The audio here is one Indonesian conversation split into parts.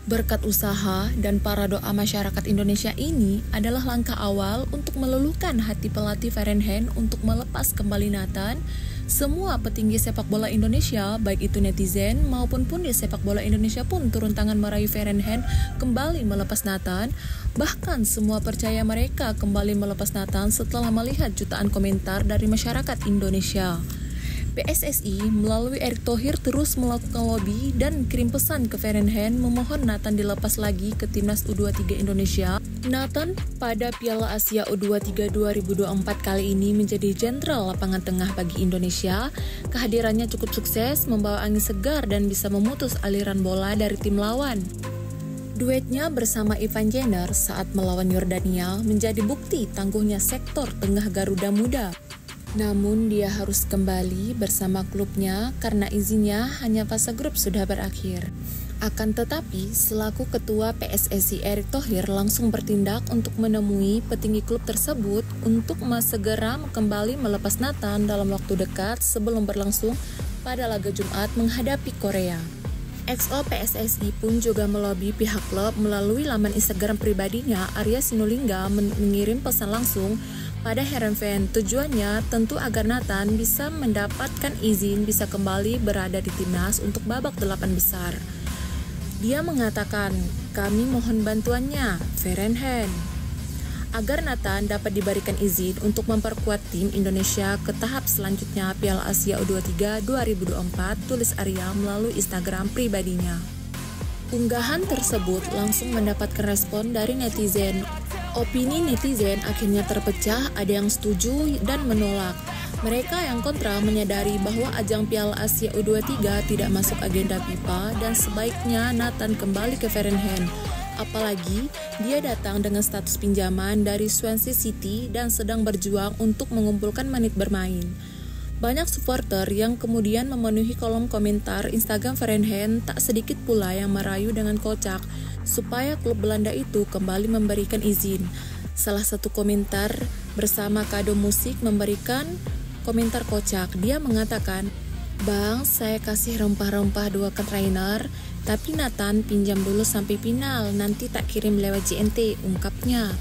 Berkat usaha dan para doa masyarakat Indonesia ini adalah langkah awal untuk meluluhkan hati pelatih Ferenhen untuk melepas kembali Nathan. Semua petinggi sepak bola Indonesia, baik itu netizen maupun pundit sepak bola Indonesia pun turun tangan merayu Ferenhen kembali melepas Nathan. Bahkan semua percaya mereka kembali melepas Nathan setelah melihat jutaan komentar dari masyarakat Indonesia. PSSI melalui Erick Thohir terus melakukan lobby dan kirim pesan ke Ferenhen memohon Nathan dilepas lagi ke Timnas U23 Indonesia. Nathan pada Piala Asia U23 2024 kali ini menjadi jenderal lapangan tengah bagi Indonesia. Kehadirannya cukup sukses membawa angin segar dan bisa memutus aliran bola dari tim lawan. Duetnya bersama Ivan Jenner saat melawan Yordania menjadi bukti tangguhnya sektor tengah Garuda Muda. Namun dia harus kembali bersama klubnya karena izinnya hanya fase grup sudah berakhir. Akan tetapi, selaku ketua PSSI Erick Thohir langsung bertindak untuk menemui petinggi klub tersebut untuk segera kembali melepas Nathan dalam waktu dekat sebelum berlangsung pada laga Jumat menghadapi Korea. XO PSSI pun juga melobi pihak klub melalui laman Instagram pribadinya. Arya Sinulinga mengirim pesan langsung pada Heerenveen. Tujuannya tentu agar Nathan bisa mendapatkan izin bisa kembali berada di timnas untuk babak 8 besar. Dia mengatakan, "Kami mohon bantuannya, Ferenhen, agar Nathan dapat diberikan izin untuk memperkuat tim Indonesia ke tahap selanjutnya Piala Asia U23 2024," tulis Arya melalui Instagram pribadinya. Unggahan tersebut langsung mendapatkan respon dari netizen. Opini netizen akhirnya terpecah, ada yang setuju dan menolak. Mereka yang kontra menyadari bahwa ajang Piala Asia U23 tidak masuk agenda FIFA dan sebaiknya Nathan kembali ke Ferenhen. Apalagi dia datang dengan status pinjaman dari Swansea City dan sedang berjuang untuk mengumpulkan menit bermain. Banyak supporter yang kemudian memenuhi kolom komentar Instagram Ferenhen, tak sedikit pula yang merayu dengan kocak supaya klub Belanda itu kembali memberikan izin. Salah satu komentar bersama Kado Musik memberikan komentar kocak. Dia mengatakan, "Bang, saya kasih rempah-rempah 2 kontainer, tapi Nathan pinjam dulu sampai final, nanti tak kirim lewat JNT," ungkapnya.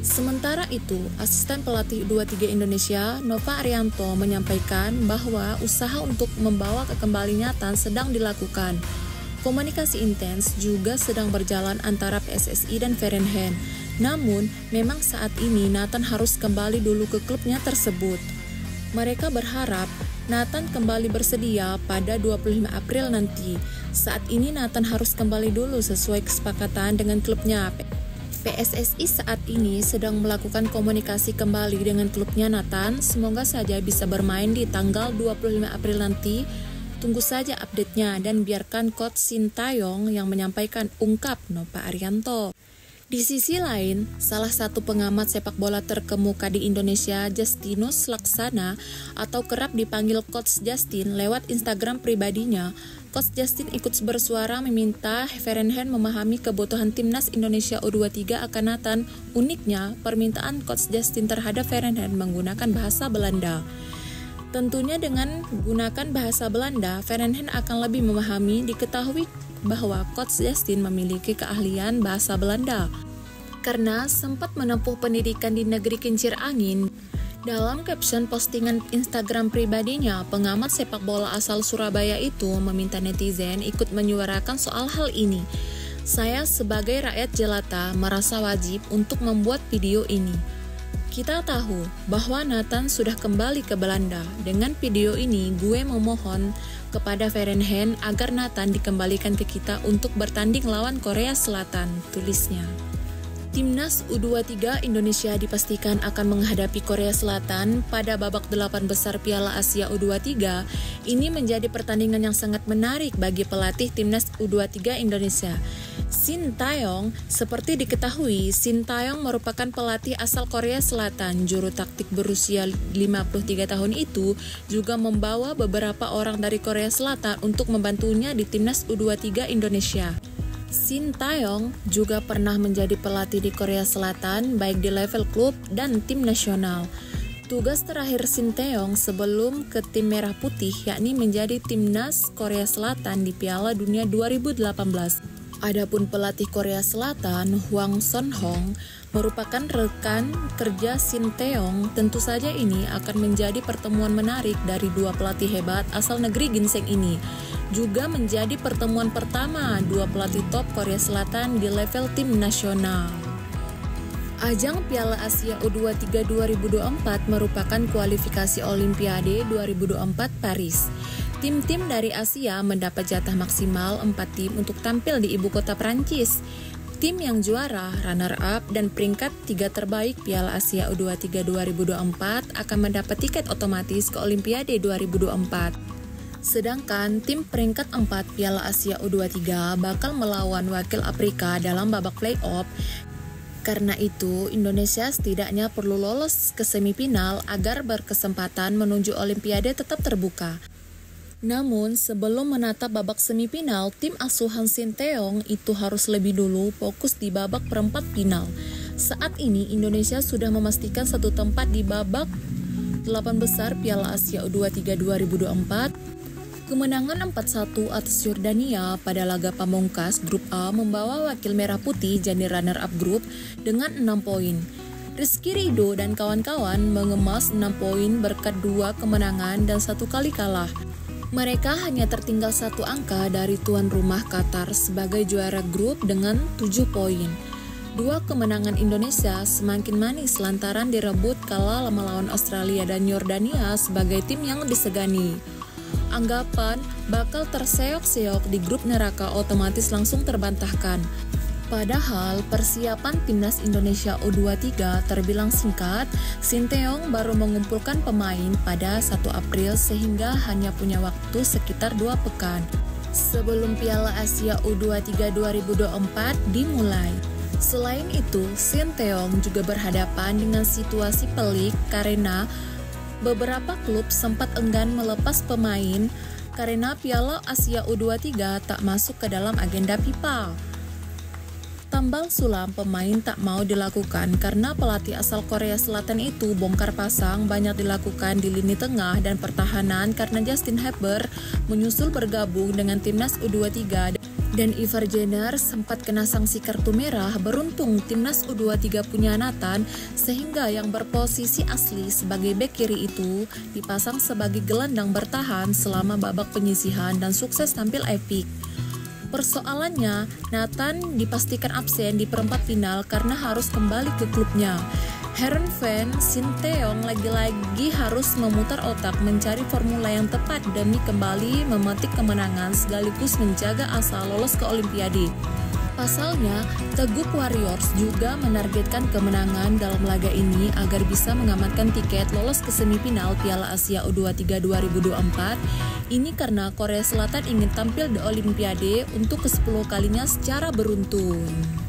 Sementara itu, asisten pelatih U23 Indonesia, Nova Arianto, menyampaikan bahwa usaha untuk membawa kembali Nathan sedang dilakukan. Komunikasi intens juga sedang berjalan antara PSSI dan Ferenhen. Namun, memang saat ini Nathan harus kembali dulu ke klubnya tersebut. Mereka berharap Nathan kembali bersedia pada 25 April nanti. Saat ini Nathan harus kembali dulu sesuai kesepakatan dengan klubnya. PSSI saat ini sedang melakukan komunikasi kembali dengan klubnya Nathan. Semoga saja bisa bermain di tanggal 25 April nanti. Tunggu saja update-nya dan biarkan Coach Sintayong yang menyampaikan, ungkap Nova Arianto. Di sisi lain, salah satu pengamat sepak bola terkemuka di Indonesia, Justinus Laksana, atau kerap dipanggil Coach Justin, lewat Instagram pribadinya, Coach Justin ikut bersuara meminta Ferenhen memahami kebutuhan timnas Indonesia U23 akan Nathan. Uniknya, permintaan Coach Justin terhadap Ferenhen menggunakan bahasa Belanda. Tentunya dengan gunakan bahasa Belanda, Ferenhen akan lebih memahami. Diketahui bahwa Coach Justin memiliki keahlian bahasa Belanda karena sempat menempuh pendidikan di negeri kincir angin. Dalam caption postingan Instagram pribadinya, pengamat sepak bola asal Surabaya itu meminta netizen ikut menyuarakan soal hal ini. "Saya sebagai rakyat jelata merasa wajib untuk membuat video ini. Kita tahu bahwa Nathan sudah kembali ke Belanda. Dengan video ini, gue memohon kepada Ferenhen agar Nathan dikembalikan ke kita untuk bertanding lawan Korea Selatan," tulisnya. Timnas U23 Indonesia dipastikan akan menghadapi Korea Selatan pada babak 8 besar Piala Asia U23. Ini menjadi pertandingan yang sangat menarik bagi pelatih Timnas U23 Indonesia. Sintayong, seperti diketahui, Sintayong merupakan pelatih asal Korea Selatan. Juru taktik berusia 53 tahun itu juga membawa beberapa orang dari Korea Selatan untuk membantunya di Timnas U23 Indonesia. Sintayong juga pernah menjadi pelatih di Korea Selatan baik di level klub dan tim nasional. Tugas terakhir Sintayong sebelum ke tim Merah Putih yakni menjadi timnas Korea Selatan di Piala Dunia 2018. Adapun pelatih Korea Selatan, Hwang Son-hong, merupakan rekan kerja Shin Tae-yong. Tentu saja ini akan menjadi pertemuan menarik dari dua pelatih hebat asal negeri ginseng ini. Juga menjadi pertemuan pertama dua pelatih top Korea Selatan di level tim nasional. Ajang Piala Asia U23 2024 merupakan kualifikasi Olimpiade 2024 Paris. Tim-tim dari Asia mendapat jatah maksimal 4 tim untuk tampil di ibu kota Prancis. Tim yang juara, runner-up, dan peringkat 3 terbaik Piala Asia U23 2024 akan mendapat tiket otomatis ke Olimpiade 2024. Sedangkan tim peringkat 4 Piala Asia U23 bakal melawan wakil Afrika dalam babak play-off. Karena itu, Indonesia setidaknya perlu lolos ke semifinal agar berkesempatan menuju Olimpiade tetap terbuka. Namun, sebelum menatap babak semifinal, tim asuhan Shin Tae-yong itu harus lebih dulu fokus di babak perempat final. Saat ini, Indonesia sudah memastikan satu tempat di babak 8 besar Piala Asia U23 2024. Kemenangan 4-1 atas Yordania pada laga pamungkas Grup A membawa wakil merah putih jadi runner-up grup dengan 6 poin. Rizky Ridho dan kawan-kawan mengemas 6 poin berkat 2 kemenangan dan 1 kali kalah. Mereka hanya tertinggal 1 angka dari tuan rumah Qatar sebagai juara grup dengan 7 poin. 2 kemenangan Indonesia semakin manis lantaran direbut kalah melawan Australia dan Yordania sebagai tim yang disegani. Anggapan bakal terseok-seok di grup neraka otomatis langsung terbantahkan. Padahal persiapan timnas Indonesia U23 terbilang singkat. Shin Tae-yong baru mengumpulkan pemain pada 1 April sehingga hanya punya waktu sekitar 2 pekan sebelum Piala Asia U23 2024 dimulai. Selain itu, Shin Tae-yong juga berhadapan dengan situasi pelik karena beberapa klub sempat enggan melepas pemain karena Piala Asia U23 tak masuk ke dalam agenda FIFA. Tambal sulam pemain tak mau dilakukan karena pelatih asal Korea Selatan itu bongkar pasang banyak dilakukan di lini tengah dan pertahanan karena Justin Herbert menyusul bergabung dengan timnas U23 dan Ivar Jenner sempat kena sanksi kartu merah. Beruntung timnas U23 punya Nathan sehingga yang berposisi asli sebagai bek kiri itu dipasang sebagai gelandang bertahan selama babak penyisihan dan sukses tampil epik. Persoalannya, Nathan dipastikan absen di perempat final karena harus kembali ke klubnya. Heerenveen, Shin Tae-yong lagi-lagi harus memutar otak mencari formula yang tepat demi kembali memetik kemenangan sekaligus menjaga asa lolos ke Olimpiade. Pasalnya, Teguk Warriors juga menargetkan kemenangan dalam laga ini agar bisa mengamankan tiket lolos ke semifinal Piala Asia U23 2024. Ini karena Korea Selatan ingin tampil di Olimpiade untuk ke-10 kalinya secara beruntun.